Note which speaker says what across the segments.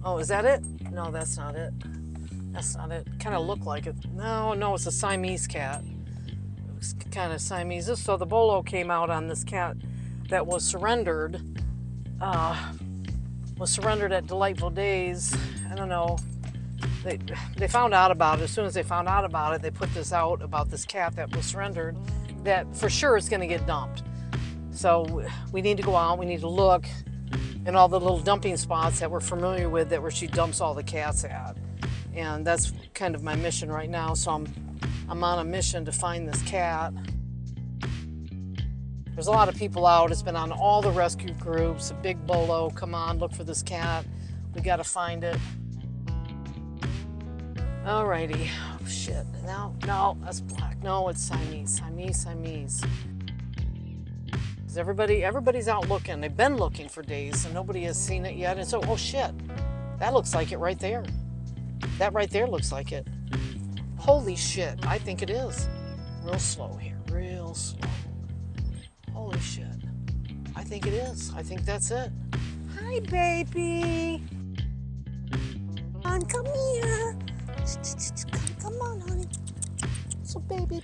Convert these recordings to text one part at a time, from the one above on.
Speaker 1: Oh, is that it? No, that's not it. That's not it. Kind of looked like it. No, no, it's a Siamese cat. It's kind of Siamese. So the bolo came out on this cat that was surrendered. Uh, was surrendered at Delightful Days. I don't know. They they found out about it. As soon as they found out about it, they put this out about this cat that was surrendered. That for sure is going to get dumped. So we need to go out. We need to look in all the little dumping spots that we're familiar with, that where she dumps all the cats at. And that's kind of my mission right now. So I'm on a mission to find this cat. There's a lot of people out. It's been on all the rescue groups. A big bolo, come on, look for this cat. We got to find it. Alrighty. Oh, shit. No, that's black. No, it's Siamese. Siamese. Everybody's out looking. They've been looking for days and nobody has seen it yet. And so, oh shit, that looks like it right there. That right there looks like it. Holy shit, I think it is. Real slow here, real slow. Holy shit, I think it is. I think that's it. Hi, baby. Come here. Come on, honey. So, baby.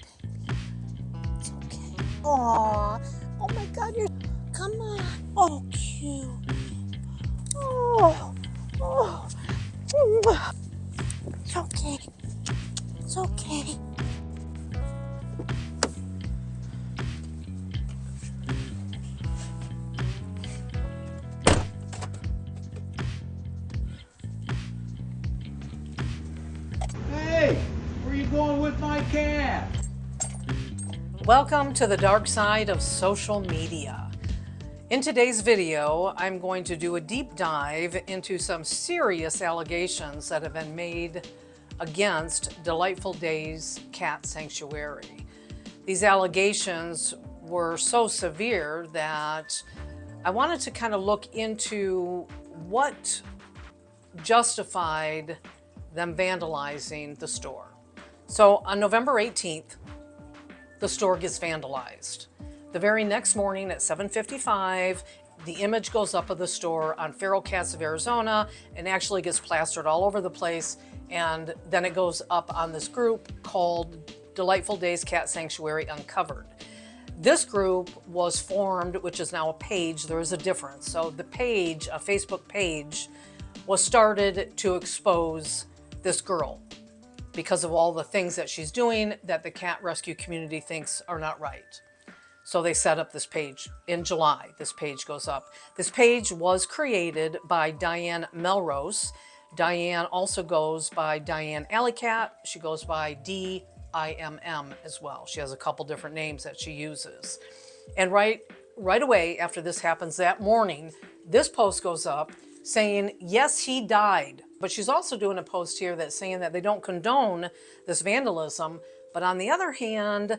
Speaker 1: It's okay. Aww. Oh my God, come on. Oh, cute. Oh. It's okay. It's okay.
Speaker 2: Hey, where are you going with my cat?
Speaker 1: Welcome to the dark side of social media. In today's video, I'm going to do a deep dive into some serious allegations that have been made against Delightful Days Cat Sanctuary. These allegations were so severe that I wanted to kind of look into what justified them vandalizing the store. So on November 18th, the store gets vandalized. The very next morning at 7:55, the image goes up of the store on feral cats of Arizona and actually gets plastered all over the place. And then it goes up on this group called Delightful Days Cat Sanctuary Uncovered. This group was formed, which is now a page. There is a difference. So the page, a Facebook page, was started to expose this girl because of all the things that she's doing that the cat rescue community thinks are not right. So they set up this page in July. This page goes up. This page was created by Diane Melrose. Diane also goes by Diane Alleycat. She goes by DIMM as well. She has a couple different names that she uses. And right away after this happens that morning, this post goes up saying, yes, he died. But she's also doing a post here that's saying that they don't condone this vandalism. But on the other hand,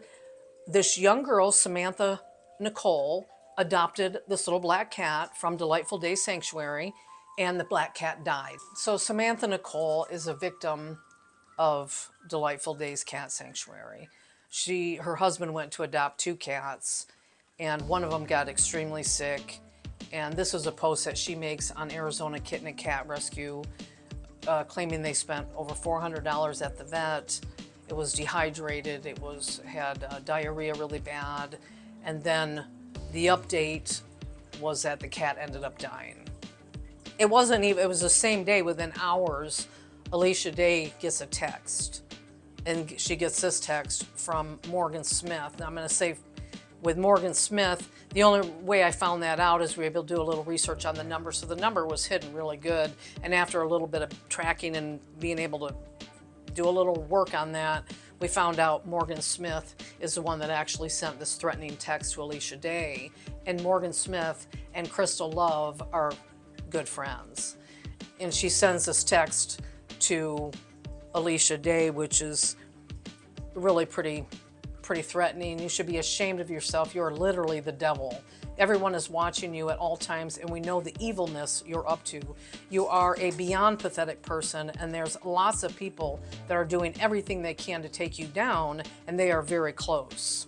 Speaker 1: this young girl, Samantha Nicole, adopted this little black cat from Delightful Days Sanctuary, and the black cat died. So Samantha Nicole is a victim of Delightful Days Cat Sanctuary. Her husband went to adopt 2 cats, and one of them got extremely sick. And this was a post that she makes on Arizona Kitten and Cat Rescue, claiming they spent over $400 at the vet. It was dehydrated, it had diarrhea really bad, and then the update was that the cat ended up dying. It was the same day, within hours, Alicia Day gets a text, and she gets this text from Morgan Smith. Now I'm going to say with Morgan Smith, the only way I found that out is we were able to do a little research on the number. So the number was hidden really good. And after a little bit of tracking and being able to do a little work on that, we found out Morgan Smith is the one that actually sent this threatening text to Alicia Day. And Morgan Smith and Crystal Love are good friends. And she sends this text to Alicia Day, which is really pretty threatening. You should be ashamed of yourself. You are literally the devil. Everyone is watching you at all times, and we know the evilness you're up to. You are a beyond pathetic person, and there's lots of people that are doing everything they can to take you down, and they are very close.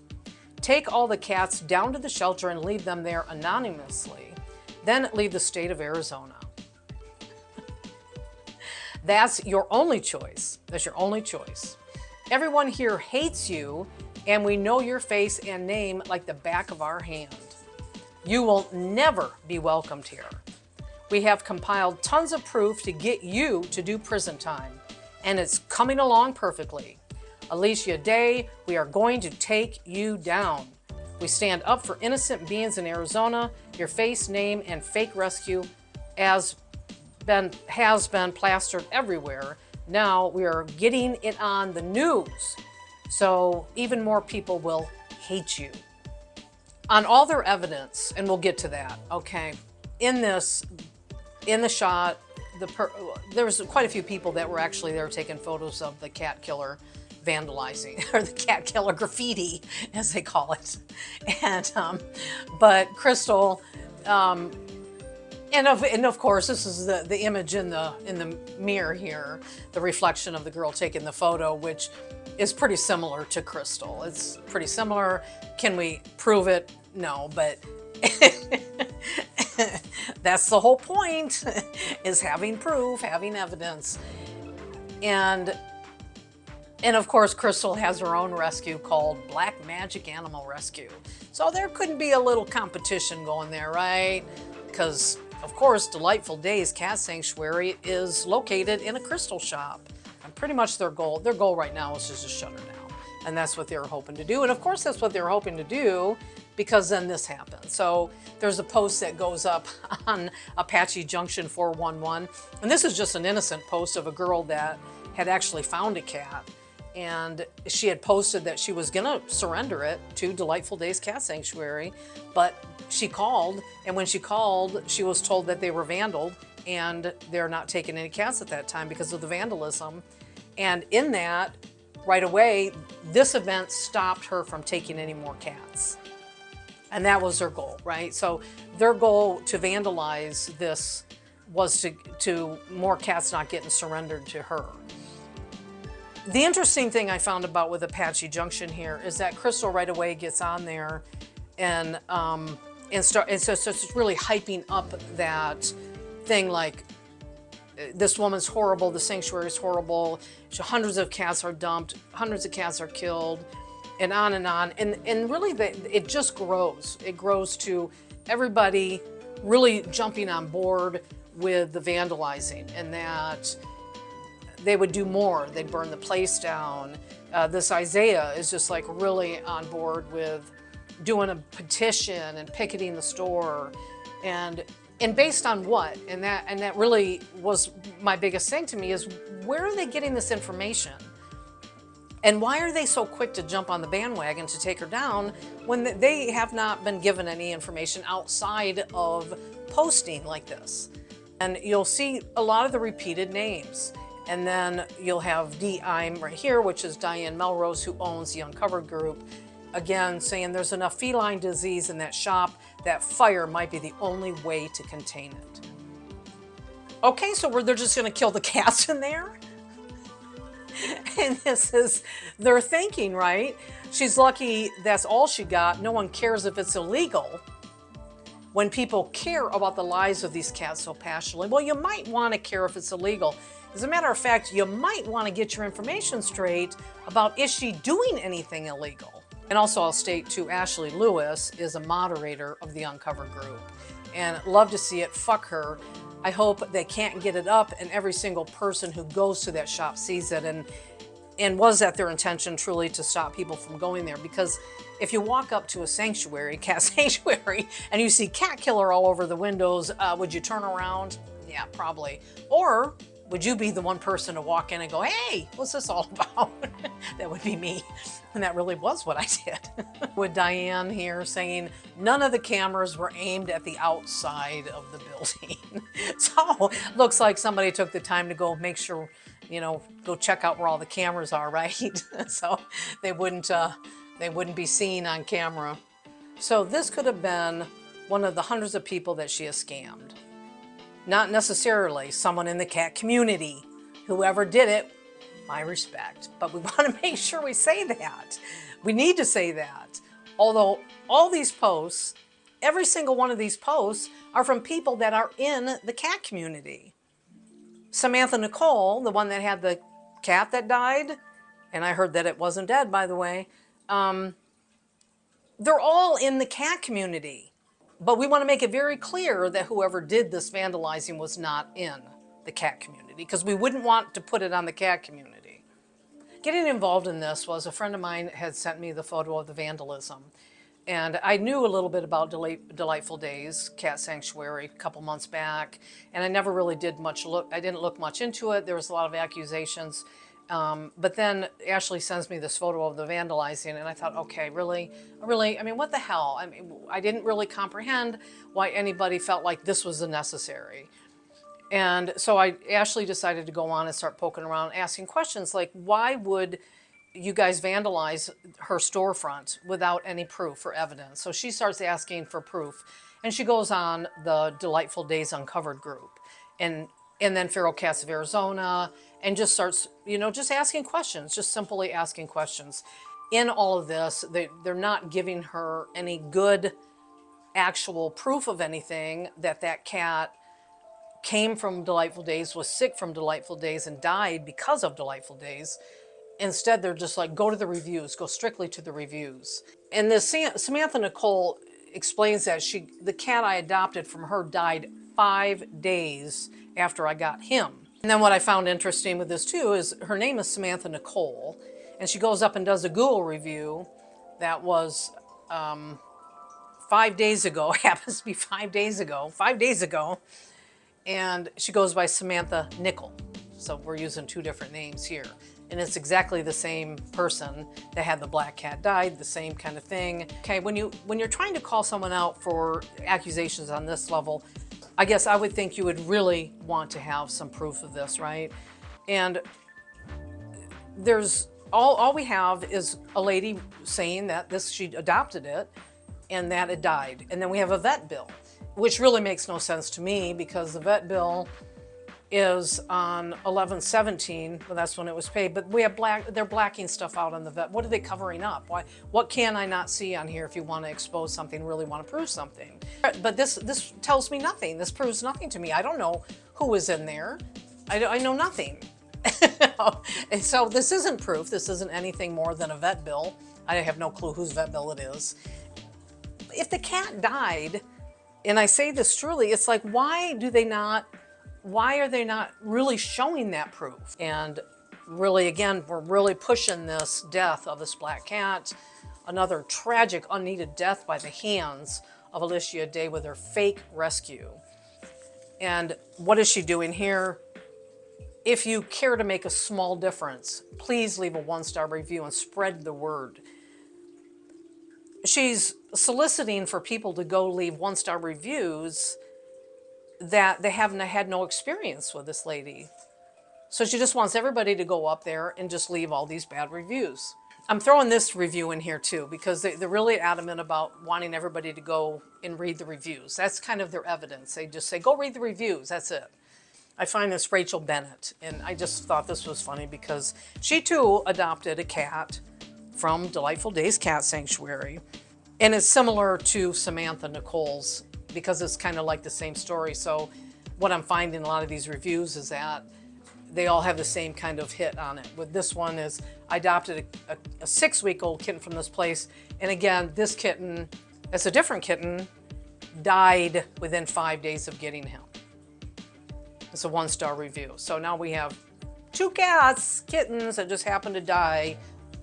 Speaker 1: Take all the cats down to the shelter and leave them there anonymously. Then leave the state of Arizona. That's your only choice. That's your only choice. Everyone here hates you, and we know your face and name like the back of our hand. You will never be welcomed here. We have compiled tons of proof to get you to do prison time, and it's coming along perfectly. Alicia Day, we are going to take you down. We stand up for innocent beings in Arizona. Your face, name, and fake rescue has been plastered everywhere. Now we are getting it on the news, so even more people will hate you. On all their evidence, and we'll get to that, okay, in the shot, there was quite a few people that were actually there taking photos of the cat killer vandalizing, or the cat killer graffiti, as they call it. And but Crystal, and of course, this is the image in the mirror here, the reflection of the girl taking the photo, which is pretty similar to Crystal. It's pretty similar. Can we prove it? No, but that's the whole point, is having proof, having evidence. And of course, Crystal has her own rescue called Black Magic Animal Rescue. So there couldn't be a little competition going there, right? Because, of course, Delightful Days Cat Sanctuary is located in a Crystal shop. And pretty much their goal right now is just shut her down. And that's what they were hoping to do. And of course, that's what they were hoping to do, because then this happened. So there's a post that goes up on Apache Junction 411. And this is just an innocent post of a girl that had actually found a cat. And she had posted that she was gonna surrender it to Delightful Days Cat Sanctuary, but she called, and when she called, she was told that they were vandaled, and they're not taking any cats at that time because of the vandalism. And in that, right away, this event stopped her from taking any more cats. And that was their goal, right? So their goal to vandalize this was to more cats not getting surrendered to her. The interesting thing I found about with Apache Junction here is that Crystal right away gets on there and so it's really hyping up that thing, like, this woman's horrible, the sanctuary is horrible, hundreds of cats are dumped, hundreds of cats are killed, and on and on. And really it just grows. It grows to everybody really jumping on board with the vandalizing, and that they would do more. They'd burn the place down. This Isaiah is just like really on board with doing a petition and picketing the store, and based on what? And that really was my biggest thing to me, is where are they getting this information? And why are they so quick to jump on the bandwagon to take her down when they have not been given any information outside of posting like this? And you'll see a lot of the repeated names. And then you'll have D.I.M. right here, which is Diane Melrose, who owns the Uncovered Group, again saying there's enough feline disease in that shop that fire might be the only way to contain it. Okay, so they're just going to kill the cats in there? And this is their thinking, right? She's lucky that's all she got. No one cares if it's illegal. When people care about the lives of these cats so passionately, well, you might want to care if it's illegal. As a matter of fact, you might want to get your information straight about, is she doing anything illegal? And also, I'll state too, Ashley Lewis is a moderator of the Uncovered Group, and love to see it. Fuck her. I hope they can't get it up and every single person who goes to that shop sees it, and was that their intention truly to stop people from going there? Because if you walk up to a sanctuary, cat sanctuary, and you see cat killer all over the windows, would you turn around? Yeah, probably. Or would you be the one person to walk in and go, hey, what's this all about? That would be me. And that really was what I did. With Diane here saying none of the cameras were aimed at the outside of the building. So looks like somebody took the time to go make sure, go check out where all the cameras are, right? So they wouldn't be seen on camera. So this could have been one of the hundreds of people that she has scammed. Not necessarily someone in the cat community. Whoever did it, my respect. But we want to make sure we say that. We need to say that. Although all these posts, every single one of these posts are from people that are in the cat community. Samantha Nicole, the one that had the cat that died, and I heard that it wasn't dead, by the way, they're all in the cat community. But we want to make it very clear that whoever did this vandalizing was not in the cat community, because we wouldn't want to put it on the cat community. Getting involved in this was a friend of mine had sent me the photo of the vandalism. And I knew a little bit about Delightful Days Cat Sanctuary a couple months back, and I never really did much look. I didn't look much into it. There was a lot of accusations. But then Ashley sends me this photo of the vandalizing, and I thought, okay, really, I mean, what the hell? I mean, I didn't really comprehend why anybody felt like this was necessary. And so Ashley decided to go on and start poking around, asking questions like, why would you guys vandalize her storefront without any proof or evidence? So she starts asking for proof, and she goes on the Delightful Days Uncovered group, and then Feral Cats of Arizona, and just starts, just asking questions, just simply asking questions. In all of this, they're not giving her any good actual proof of anything, that cat came from Delightful Days, was sick from Delightful Days, and died because of Delightful Days. Instead, they're just like, go to the reviews, go strictly to the reviews. And this Samantha Nicole explains that the cat I adopted from her died 5 days after I got him. And then what I found interesting with this too is her name is Samantha Nicole, and she goes up and does a Google review that was 5 days ago, happens to be 5 days ago, and she goes by Samantha Nickel. So we're using two different names here. And it's exactly the same person that had the black cat died, the same kind of thing. Okay, when you're trying to call someone out for accusations on this level, I guess I would think you would really want to have some proof of this, right? And there's all we have is a lady saying that she adopted it and that it died. And then we have a vet bill, which really makes no sense to me, because the vet bill is on 11/17, well, that's when it was paid, but we have they're blacking stuff out on the vet. What are they covering up? What can I not see on here if you want to expose something, really want to prove something? But this tells me nothing. This proves nothing to me. I don't know who was in there. I know nothing. And so this isn't proof. This isn't anything more than a vet bill. I have no clue whose vet bill it is. If the cat died, and I say this truly, it's like, why are they not really showing that proof? And really, again, we're really pushing this death of this black cat, another tragic, unneeded death by the hands of Alicia Day with her fake rescue. And what is she doing here? If you care to make a small difference, please leave a 1-star review and spread the word. She's soliciting for people to go leave 1-star reviews that they haven't had no experience with this lady. So she just wants everybody to go up there and just leave all these bad reviews. I'm throwing this review in here too, because they're really adamant about wanting everybody to go and read the reviews. That's kind of their evidence. They just say, go read the reviews, that's it. I find this Rachel Bennett, and I just thought this was funny because she too adopted a cat from Delightful Days Cat Sanctuary. And it's similar to Samantha Nicole's, because it's kind of like the same story. So what I'm finding in a lot of these reviews is that they all have the same kind of hit on it. With this one is, I adopted a 6-week-old kitten from this place. And again, this kitten, it's a different kitten, died within 5 days of getting him. It's a 1-star review. So now we have 2 kittens that just happened to die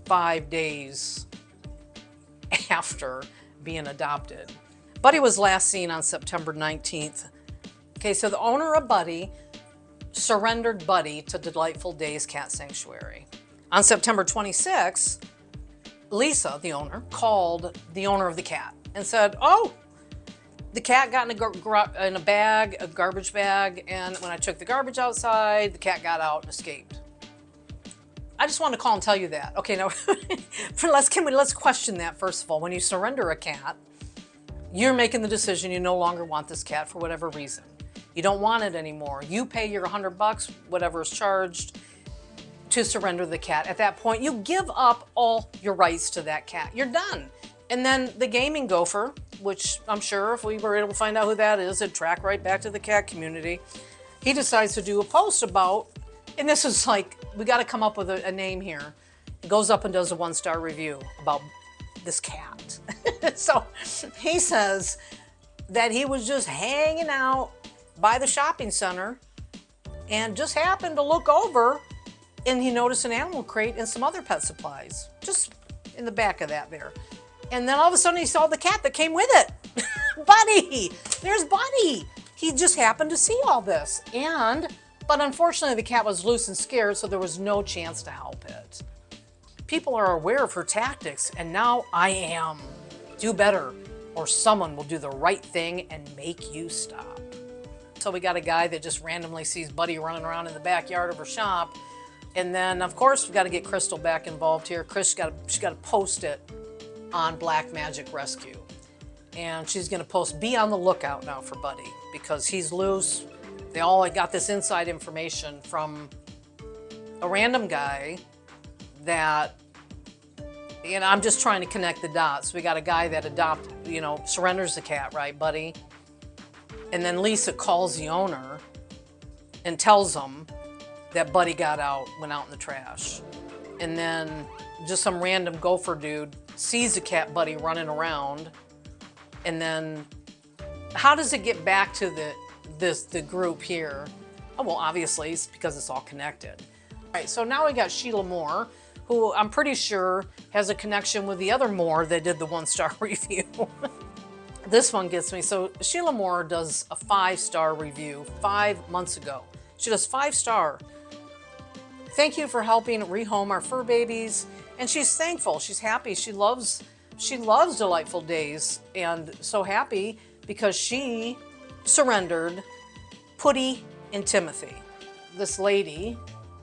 Speaker 1: 5 days after being adopted. Buddy was last seen on September 19th. Okay, so the owner of Buddy surrendered Buddy to Delightful Days Cat Sanctuary. On September 26th, Lisa, the owner, called the owner of the cat and said, oh, the cat got in a garbage bag, and when I took the garbage outside, the cat got out and escaped. I just want to call and tell you that. Okay, now let's question that first of all. When you surrender a cat, you're making the decision you no longer want this cat for whatever reason. You don't want it anymore. You pay your $100, whatever is charged, to surrender the cat. At that point, you give up all your rights to that cat. You're done. And then the gaming gopher, which I'm sure if we were able to find out who that is, it'd track right back to the cat community. he decides to do a post about, and this is like, we got to come up with a name here. He goes up and does a 1-star review about this cat. So he says that he was just hanging out by the shopping center and just happened to look over and he noticed an animal crate and some other pet supplies just in the back of that there. And then all of a sudden he saw the cat that came with it. Buddy, there's Buddy. He just happened to see all this. But unfortunately the cat was loose and scared, so there was no chance to help it. People are aware of her tactics, and now I am. Do better, or someone will do the right thing and make you stop. So we got a guy that just randomly sees Buddy running around in the backyard of her shop. And then, of course, we got to get Crystal back involved here. She's got to post it on Black Magic Rescue. And she's going to post, be on the lookout now for Buddy, because he's loose. They all got this inside information from a random guy that, and I'm just trying to connect the dots. We got a guy that surrenders the cat, right, Buddy? And then Lisa calls the owner and tells him that Buddy went out in the trash. And then just some random gopher dude sees the cat Buddy running around. And then how does it get back to the group here? Oh, well, obviously it's because it's all connected. All right, so now we got Sheila Moore, who I'm pretty sure has a connection with the other Moore that did the 1-star review. This one gets me. So Sheila Moore does a 5-star review 5 months ago. She does 5-star. Thank you for helping rehome our fur babies. And she's thankful. She's happy. She loves Delightful Days, and so happy because she surrendered Putty and Timothy. This lady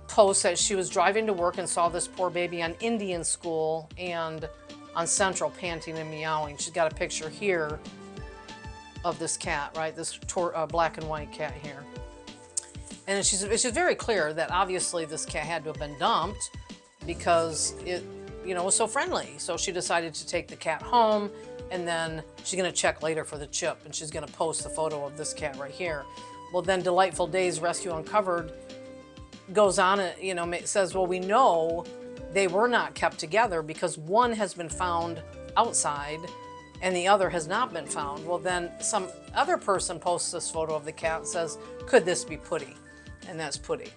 Speaker 1: posts that she was driving to work and saw this poor baby on Indian School and on Central panting and meowing. She's got a picture here of this cat, right? This black and white cat here. And she's very clear that obviously this cat had to have been dumped because it, was so friendly. So she decided to take the cat home, and then she's going to check later for the chip, and she's going to post the photo of this cat right here. Well, then Delightful Days Rescue Uncovered goes on and, says, well, we know they were not kept together because one has been found outside and the other has not been found. Well, then some other person posts this photo of the cat and says, could this be Putty? And that's Putty.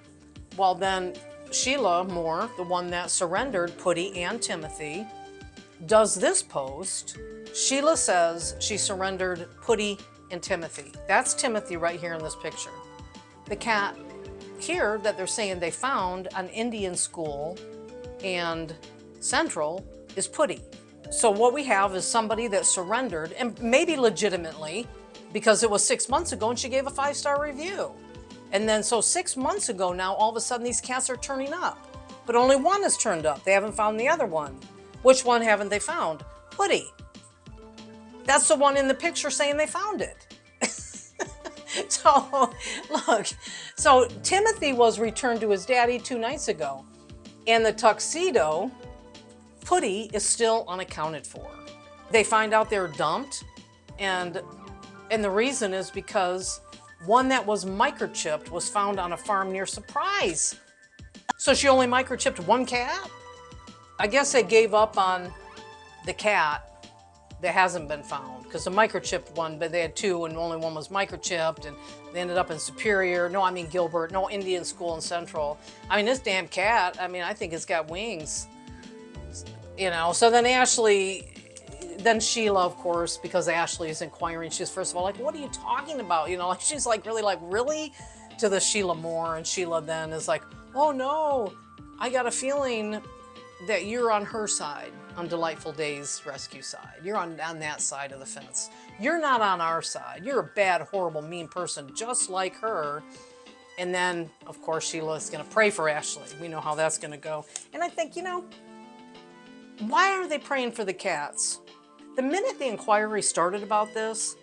Speaker 1: Well, then Sheila Moore, the one that surrendered Putty and Timothy, does this post. Sheila says she surrendered Putty and Timothy. That's Timothy right here in this picture. The cat here that they're saying they found on Indian School and Central is Putty. So what we have is somebody that surrendered, and maybe legitimately, because it was 6 months ago and she gave a 5-star review. And then so 6 months ago now, all of a sudden these cats are turning up. But only one has turned up. They haven't found the other one. Which one haven't they found? Putty. That's the one in the picture saying they found it. So, look. So Timothy was returned to his daddy 2 nights ago. And the tuxedo, Putty, is still unaccounted for. They find out they're dumped. And the reason is because one that was microchipped was found on a farm near Surprise. So she only microchipped one cat? I guess they gave up on the cat that hasn't been found, because the microchipped one, but they had 2 and only one was microchipped, and they ended up in Superior. No, I mean Gilbert. No, Indian School and Central. I mean, this damn cat, I think it's got wings. So then Sheila, of course, because Ashley is inquiring, she's first of all like, what are you talking about? She's really? To the Sheila Moore, and Sheila then is like, oh no, I got a feeling that you're on her side, on Delightful Days Rescue side. You're on that side of the fence. You're not on our side. You're a bad, horrible, mean person, just like her. And then, of course, Sheila's going to pray for Ashley. We know how that's going to go. And I think, why are they praying for the cats? The minute the inquiry started about this,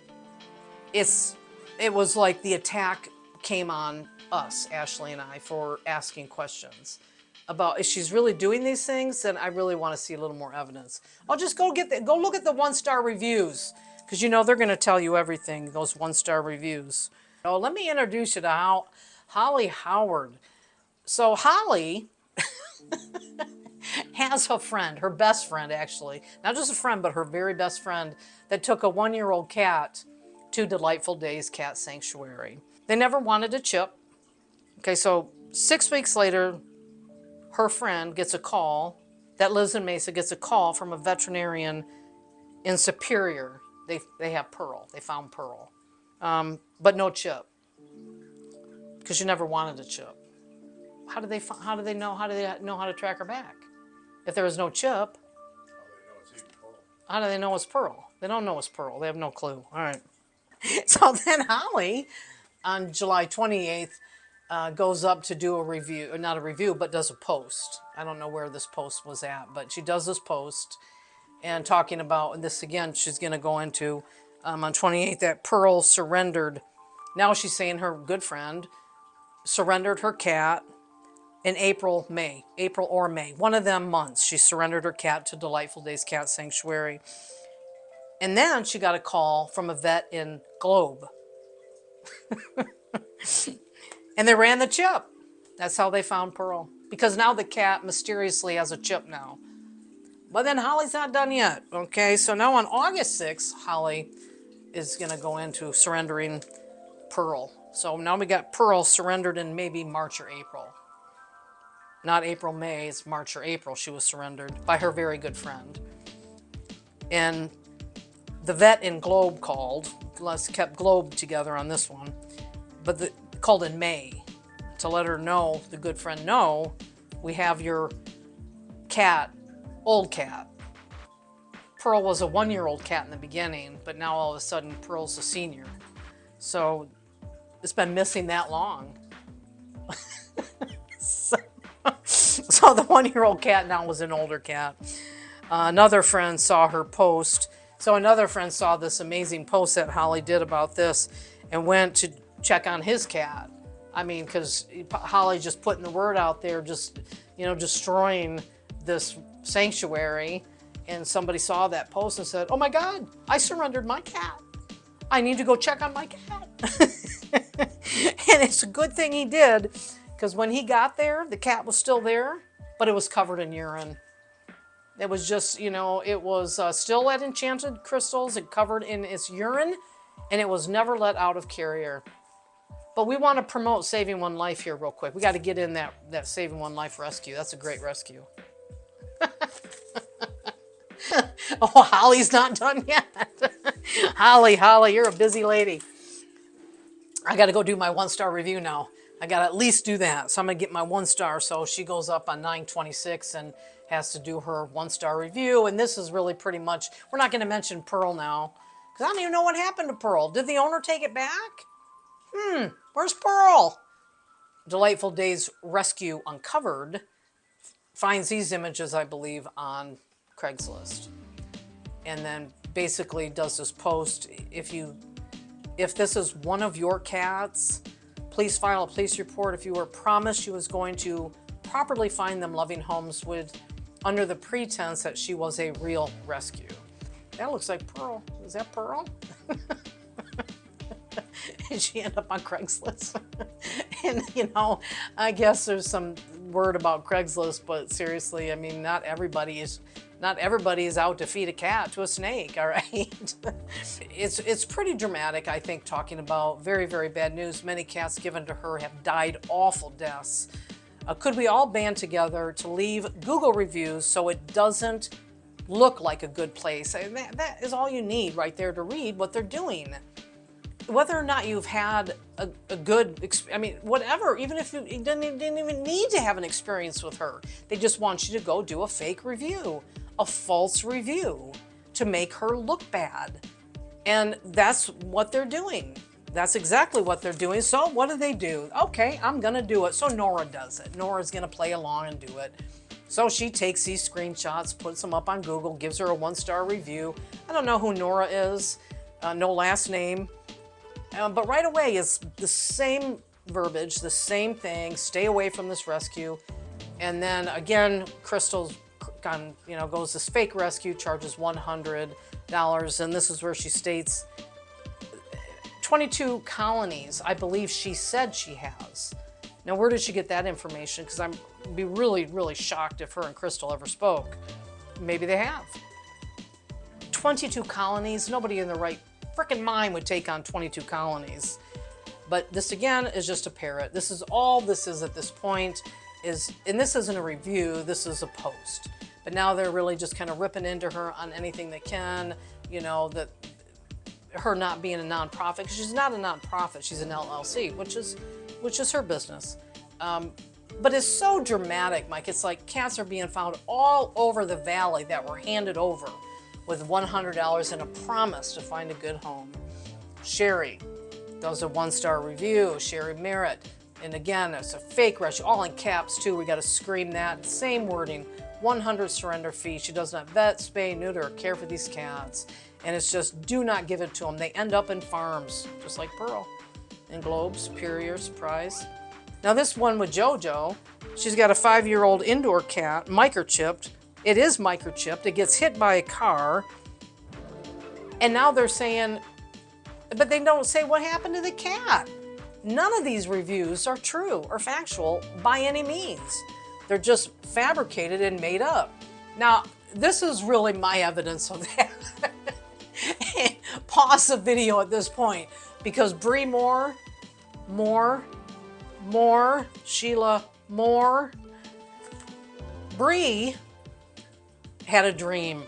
Speaker 1: it was like the attack came on us, Ashley and I, for asking questions about if she's really doing these things. Then I really want to see a little more evidence. I'll just go look at the 1-star reviews, because they're going to tell you everything, those 1-star reviews. So let me introduce you to Holly Howard. So Holly has a friend, her best friend actually, not just a friend, but her very best friend that took a 1-year-old cat to Delightful Days Cat Sanctuary. They never wanted a chip. Okay, so 6 weeks later, her friend gets a call that lives in Mesa, gets a call from a veterinarian in Superior. They have Pearl. They found Pearl, but no chip because she never wanted a chip. How do they know? How do they know how to track her back? If there was no chip, how do they know it's Pearl? They don't know it's Pearl. They have no clue. All right. So then Holly, on July 28th, goes up to do a review, or not a review, but does a post. I don't know where this post was at, but she does this post and talking about, and this again, she's going to go into on 28th that Pearl surrendered. Now she's saying her good friend surrendered her cat in April or May. One of them months, she surrendered her cat to Delightful Days Cat Sanctuary. And then she got a call from a vet in Globe. And they ran the chip. That's how they found Pearl. Because now the cat mysteriously has a chip now. But then Holly's not done yet. Okay, so now on August 6th, Holly is going to go into surrendering Pearl. So now we got Pearl surrendered in maybe March or April. Not April, May, it's March or April she was surrendered by her very good friend. And the vet in Globe called. Let's kept Globe together on this one. But called in May to let her know, the good friend know, we have your cat, old cat. Pearl was a 1-year-old cat in the beginning, but now all of a sudden Pearl's a senior. So it's been missing that long. So the 1-year-old cat now was an older cat. Another friend saw her post. So another friend saw this amazing post that Holly did about this and went to check on his cat. I mean, because Holly just putting the word out there, just, destroying this sanctuary. And somebody saw that post and said, oh my God, I surrendered my cat. I need to go check on my cat. And it's a good thing he did, because when he got there, the cat was still there, but it was covered in urine. It was just, it was still at enchanted crystals and covered in its urine, and it was never let out of carrier. But we want to promote Saving One Life here real quick. We got to get in that Saving One Life rescue. That's a great rescue. Oh, Holly's not done yet. Holly, you're a busy lady. I got to go do my 1-star review now. I got to at least do that. So I'm going to get my 1-star. So she goes up on 9/26 and has to do her 1-star review. And this is really pretty much, we're not going to mention Pearl now, because I don't even know what happened to Pearl. Did the owner take it back? Where's Pearl? Delightful Days Rescue Uncovered finds these images, I believe, on Craigslist. And then basically does this post. If this is one of your cats, please file a police report. If you were promised she was going to properly find them loving homes under the pretense that she was a real rescue. That looks like Pearl. Is that Pearl? And she ended up on Craigslist. And I guess there's some word about Craigslist, but seriously, I mean, not everybody is out to feed a cat to a snake, all right? It's pretty dramatic, I think, talking about very, very bad news. Many cats given to her have died awful deaths. Could we all band together to leave Google reviews so it doesn't look like a good place? And that is all you need right there to read what they're doing. Whether or not you've had a good, whatever, even if you didn't even need to have an experience with her. They just want you to go do a fake review, a false review, to make her look bad. And that's what they're doing. That's exactly what they're doing. So what do? Okay, I'm gonna do it. So Nora does it. Nora's gonna play along and do it. So she takes these screenshots, puts them up on Google, gives her a 1-star review. I don't know who Nora is, no last name. But right away is the same verbiage, the same thing, stay away from this rescue. And then again, Crystal goes this fake rescue, charges $100. And this is where she states 22 colonies, I believe she said she has. Now, where did she get that information? Because I'd be really, really shocked if her and Crystal ever spoke. Maybe they have. 22 colonies, nobody in their right frickin' mind would take on 22 colonies. But this, again, is just a parrot. This is all this is at this point. And this isn't a review, this is a post. But now they're really just kind of ripping into her on anything they can, you know, that her not being a nonprofit, because she's not a nonprofit, she's an LLC, which is her business. But it's so dramatic, Mike. It's like cats are being found all over the valley that were handed over with $100 and a promise to find a good home. Sherry does a 1-star review, Sherry Merritt. And again, it's a fake rescue, all in caps too. We got to scream that. Same wording, 100 surrender fee. She does not vet, spay, neuter, or care for these cats. And it's just, do not give it to them. They end up in farms, just like Pearl. In Globe, Superior, Surprise. Now this one with JoJo, she's got a 5-year-old indoor cat, microchipped. It is microchipped. It gets hit by a car. And now they're saying, but they don't say what happened to the cat. None of these reviews are true or factual by any means. They're just fabricated and made up. Now, this is really my evidence of that. Pause the video at this point, because Bree Sheila Moore. Bree had a dream.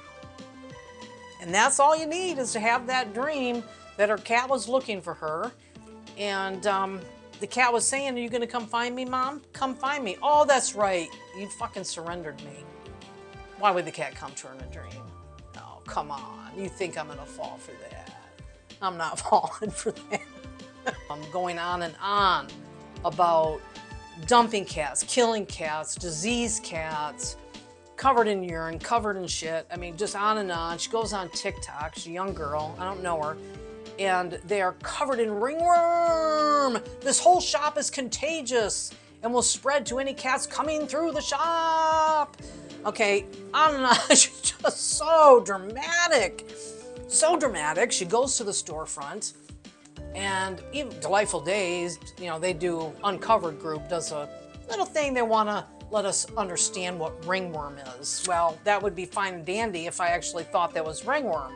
Speaker 1: And that's all you need, is to have that dream that her cat was looking for her. And the cat was saying, are you going to come find me, Mom? Come find me. Oh, that's right. You fucking surrendered me. Why would the cat come to her in a dream? Oh, come on. You think I'm going to fall for that? I'm not falling for that. I'm going on and on about dumping cats, killing cats, diseased cats, covered in urine, covered in shit. I mean, just on and on. She goes on TikTok. She's a young girl. I don't know her. And they are covered in ringworm. This whole shop is contagious and will spread to any cats coming through the shop. Okay, on and on. She's just so dramatic. So dramatic. She goes to the storefront, and even Delightful Days, you know, they do, Uncovered Group does a little thing. They want to let us understand what ringworm is. Well, that would be fine and dandy if I actually thought that was ringworm.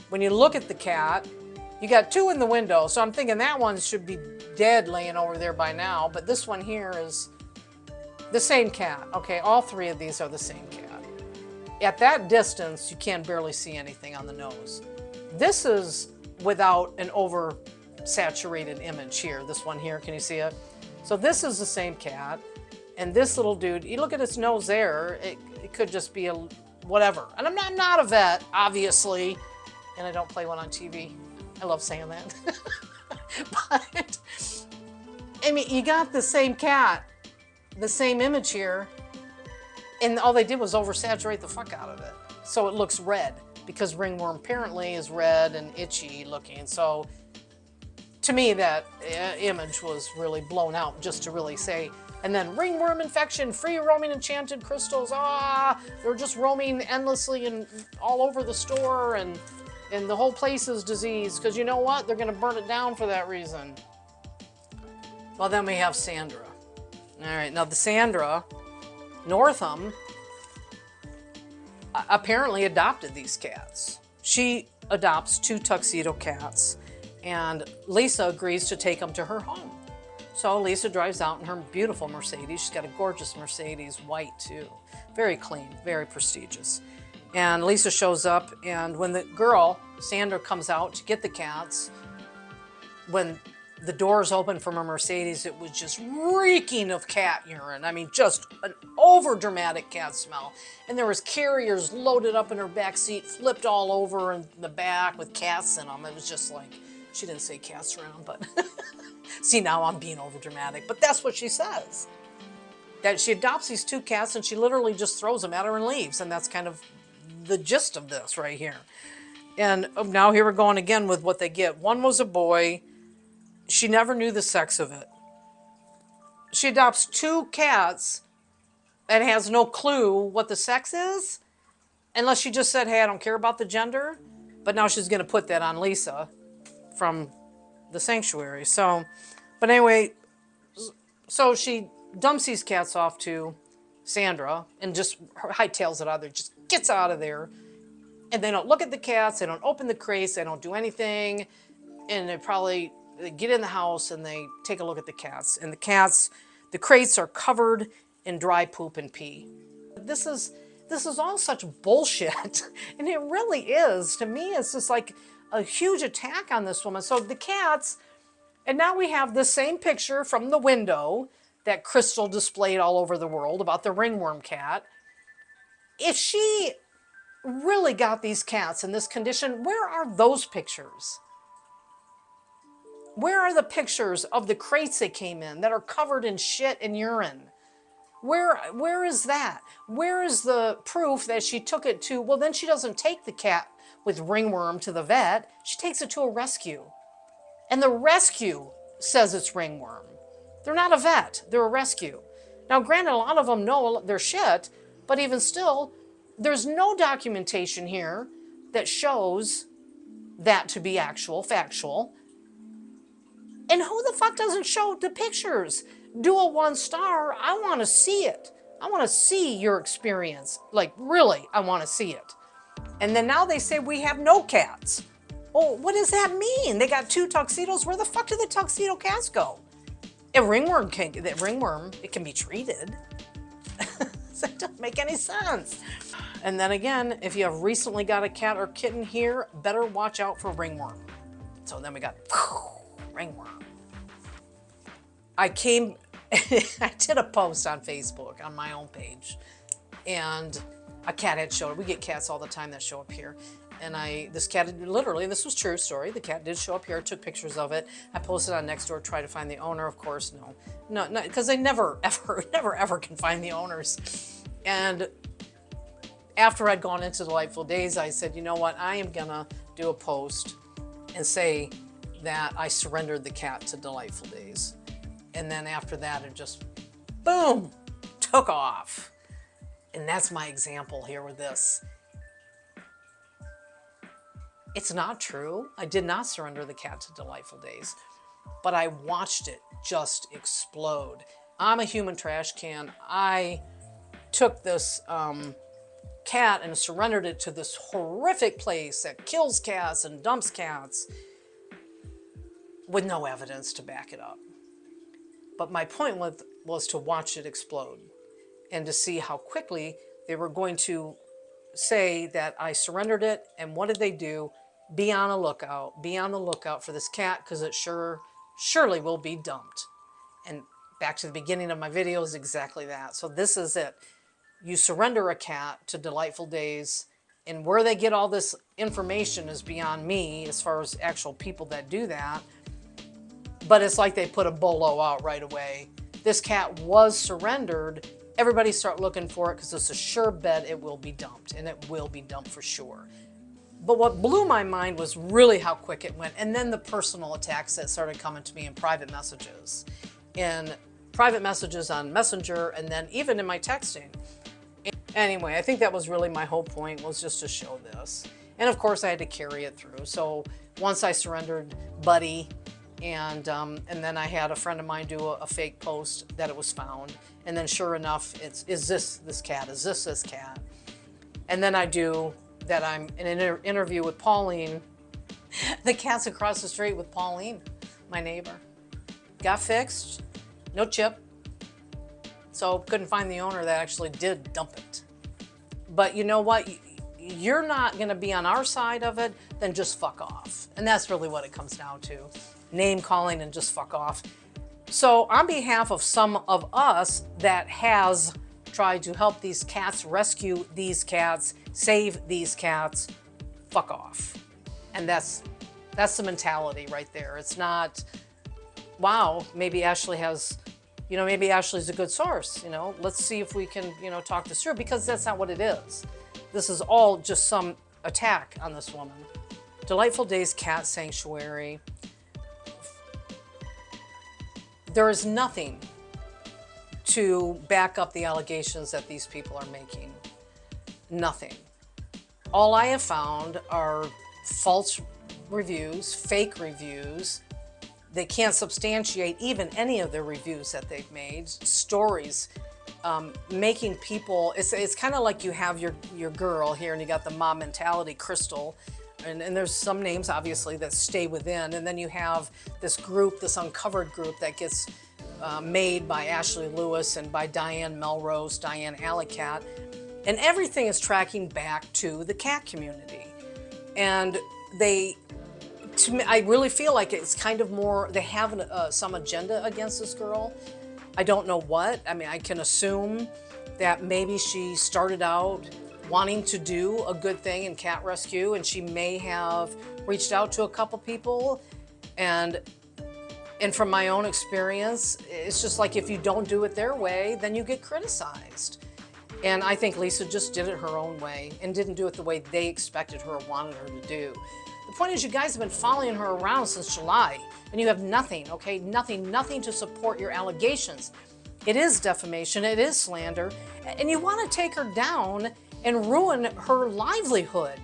Speaker 1: When you look at the cat, you got 2 in the window, so I'm thinking that one should be dead laying over there by now, but this one here is the same cat. Okay, all 3 of these are the same cat. At that distance, you can barely see anything on the nose. This is without an over-saturated image here. This one here, can you see it? So this is the same cat, and this little dude, you look at its nose there, it could just be a whatever. And I'm not a vet, obviously, and I don't play one on TV. I love saying that. But, I mean, you got the same cat, the same image here, and all they did was oversaturate the fuck out of it. So it looks red, because ringworm apparently is red and itchy looking. So to me, that image was really blown out, just to really say, and then ringworm infection, free roaming enchanted crystals. They're just roaming endlessly and all over the store, and the whole place is diseased, because you know what? They're going to burn it down for that reason. Well, then we have Sandra. All right, now the Sandra Northam apparently adopted these cats. She adopts 2 tuxedo cats, and Lisa agrees to take them to her home. So Lisa drives out in her beautiful Mercedes. She's got a gorgeous Mercedes, white too. Very clean, very prestigious. And Lisa shows up, and when the girl, Sandra, comes out to get the cats, when the doors open from her Mercedes, it was just reeking of cat urine. I mean, just an over-dramatic cat smell. And there was carriers loaded up in her back seat, flipped all over in the back with cats in them. It was just like, she didn't say cats around, but see, now I'm being over-dramatic. But that's what she says. That she adopts these 2 cats, and she literally just throws them at her and leaves. And that's kind of the gist of this right here. And now here we're going again with what they get. One was a boy. She never knew the sex of it. She adopts 2 cats and has no clue what the sex is, unless she just said, hey, I don't care about the gender. But now she's going to put that on Lisa from the sanctuary. So, but anyway, so she dumps these cats off to Sandra and just hightails it out of there, just gets out of there. And they don't look at the cats, they don't open the crates, they don't do anything. And they get in the house and they take a look at the cats. And the crates are covered in dry poop and pee. This is all such bullshit. And it really is. To me, it's just like a huge attack on this woman. So the cats, and now we have the same picture from the window that Crystal displayed all over the world about the ringworm cat. If she really got these cats in this condition, where are those pictures? Where are the pictures of the crates they came in that are covered in shit and urine? Where is that? Where is the proof that she took it to? Well, then she doesn't take the cat with ringworm to the vet. She takes it to a rescue. And the rescue says it's ringworm. They're not a vet. They're a rescue. Now, granted, a lot of them know their shit, but even still, there's no documentation here that shows that to be factual. And who the fuck doesn't show the pictures? Do a 1 star. I want to see it. I want to see your experience. Like, really, I want to see it. And then now they say we have no cats. Oh, what does that mean? They got 2 tuxedos. Where the fuck do the tuxedo cats go? Ringworm, it can be treated. That doesn't make any sense. And then again, if you have recently got a cat or kitten here, better watch out for ringworm. So then we got ringworm. I did a post on Facebook on my own page, and a cat had showed up. We get cats all the time that show up here. And this cat had literally, this was true story, the cat did show up here. I took pictures of it. I posted on Nextdoor, tried to find the owner. Of course, no, because they never, ever can find the owners. And after I'd gone into Delightful Days, I said, you know what, I am gonna do a post and say that I surrendered the cat to Delightful Days. And then after that, it just, boom, took off. And that's my example here with this. It's not true. I did not surrender the cat to Delightful Days, but I watched it just explode. I'm a human trash can. I took this cat and surrendered it to this horrific place that kills cats and dumps cats with no evidence to back it up. But my point was to watch it explode and to see how quickly they were going to say that I surrendered it. And what did they do? Be on the lookout for this cat, because it surely will be dumped. And back to the beginning of my video is exactly that. So this is it. You surrender a cat to Delightful Days, and where they get all this information is beyond me as far as actual people that do that. But it's like they put a bolo out right away. This cat was surrendered. Everybody start looking for it because it's a sure bet it will be dumped, and it will be dumped for sure. But what blew my mind was really how quick it went. And then the personal attacks that started coming to me in private messages. In private messages on Messenger, and then even in my texting. Anyway, I think that was really my whole point, was just to show this. And of course I had to carry it through. So once I surrendered Buddy, and then I had a friend of mine do a fake post that it was found. And then sure enough, is this cat? Is this cat? And then I do that, I'm in an interview with Pauline. The cat's across the street with Pauline, my neighbor. Got fixed, no chip. So couldn't find the owner that actually did dump it. But you know what? You're not gonna be on our side of it, then just fuck off. And that's really what it comes down to. Name calling and just fuck off. So on behalf of some of us that has tried to help these cats, rescue these cats, save these cats, fuck off. And that's the mentality right there. It's not, wow, maybe Ashley has, maybe Ashley's a good source, let's see if we can, talk this through, because that's not what it is. This is all just some attack on this woman. Delightful Days Cat Sanctuary. There is nothing to back up the allegations that these people are making. Nothing. All I have found are false reviews, fake reviews, they can't substantiate even any of the reviews that they've made, stories, making people, it's kind of like you have your girl here and you got the mob mentality, Crystal, and there's some names obviously that stay within, and then you have this group, this uncovered group that gets made by Ashley Lewis and by Diane Melrose, Diane Alley-Cat, and everything is tracking back to the cat community. And to me, I really feel like it's kind of more, they have some agenda against this girl. I don't know what. I mean, I can assume that maybe she started out wanting to do a good thing in cat rescue, and she may have reached out to a couple people. And from my own experience, it's just like if you don't do it their way, then you get criticized. And I think Lisa just did it her own way and didn't do it the way they expected her or wanted her to do. The point is, you guys have been following her around since July, and you have nothing, okay? Nothing to support your allegations. It is defamation, it is slander, and you want to take her down and ruin her livelihood.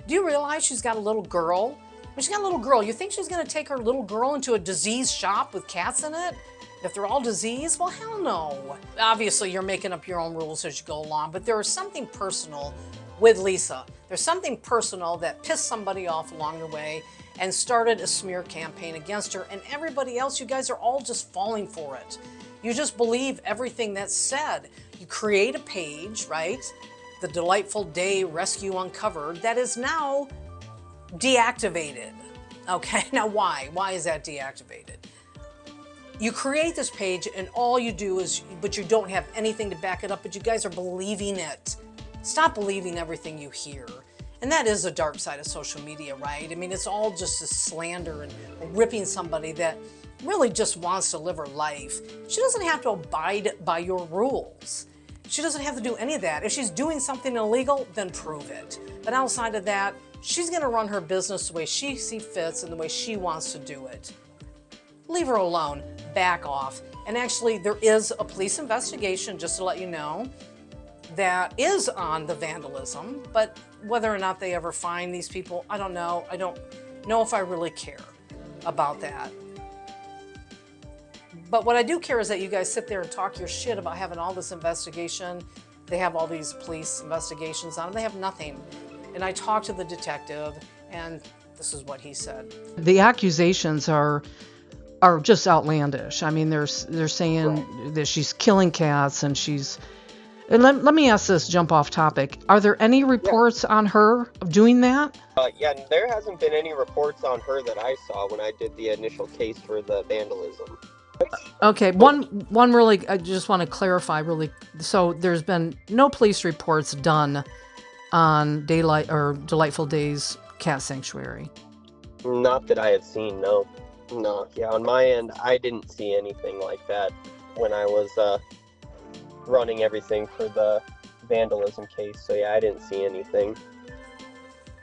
Speaker 1: Do you realize she's got a little girl? When she's got a little girl, you think she's gonna take her little girl into a diseased shop with cats in it? If they're all diseased? Well, hell no. Obviously, you're making up your own rules as you go along, but there is something personal with Lisa. There's something personal that pissed somebody off along the way and started a smear campaign against her, and everybody else, you guys are all just falling for it. You just believe everything that's said. You create a page, right? The Delightful Day Rescue Uncovered, that is now deactivated. Okay, now why? Why is that deactivated? You create this page and all you do is, but you don't have anything to back it up, but you guys are believing it. Stop believing everything you hear. And that is the dark side of social media, right? I mean, it's all just a slander and ripping somebody that really just wants to live her life. She doesn't have to abide by your rules. She doesn't have to do any of that. If she's doing something illegal, then prove it. But outside of that, she's gonna run her business the way she sees fits and the way she wants to do it. Leave her alone, back off. And actually, there is a police investigation, just to let you know, that is on the vandalism, but whether or not they ever find these people, I don't know. I don't know if I really care about that. But what I do care is that you guys sit there and talk your shit about having all this investigation. They have all these police investigations on them. They have nothing. And I talked to the detective, and this is what he said.
Speaker 3: The accusations are just outlandish. I mean, they're saying that she's killing cats and she's... And let me ask this, jump off topic. Are there any reports on her of doing that?
Speaker 4: Yeah, there hasn't been any reports on her that I saw when I did the initial case for the vandalism.
Speaker 3: Okay, one really, I just want to clarify really. So there's been no police reports done on Delightful Days Cat Sanctuary.
Speaker 4: Not that I had seen, no. No, yeah, on my end, I didn't see anything like that when I was running everything for the vandalism case. So yeah, I didn't see anything.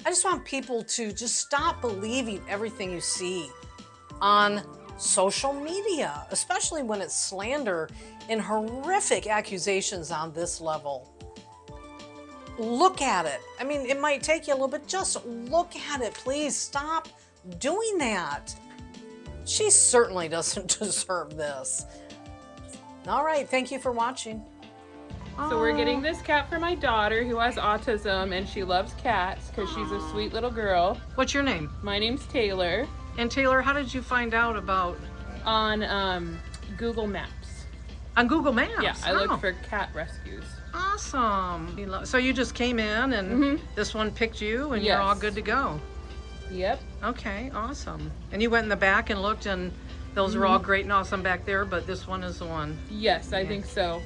Speaker 1: I just want people to just stop believing everything you see on social media, especially when it's slander and horrific accusations on this level. Look at it. I mean, it might take you a little bit. Just look at it. Please stop doing that. She certainly doesn't deserve this. All right, thank you for watching.
Speaker 5: So we're getting this cat for my daughter who has autism and she loves cats because she's a sweet little girl.
Speaker 3: What's your name?
Speaker 5: My name's Taylor.
Speaker 3: And Taylor, how did you find out about...
Speaker 5: On Google Maps.
Speaker 3: On Google Maps?
Speaker 5: Yeah, I looked for cat rescues.
Speaker 3: Awesome. So you just came in and this one picked you and you're all good to go.
Speaker 5: Yep.
Speaker 3: Okay, awesome. And you went in the back and looked and those are all great and awesome back there, but this one is the one.
Speaker 5: Yes, I think so.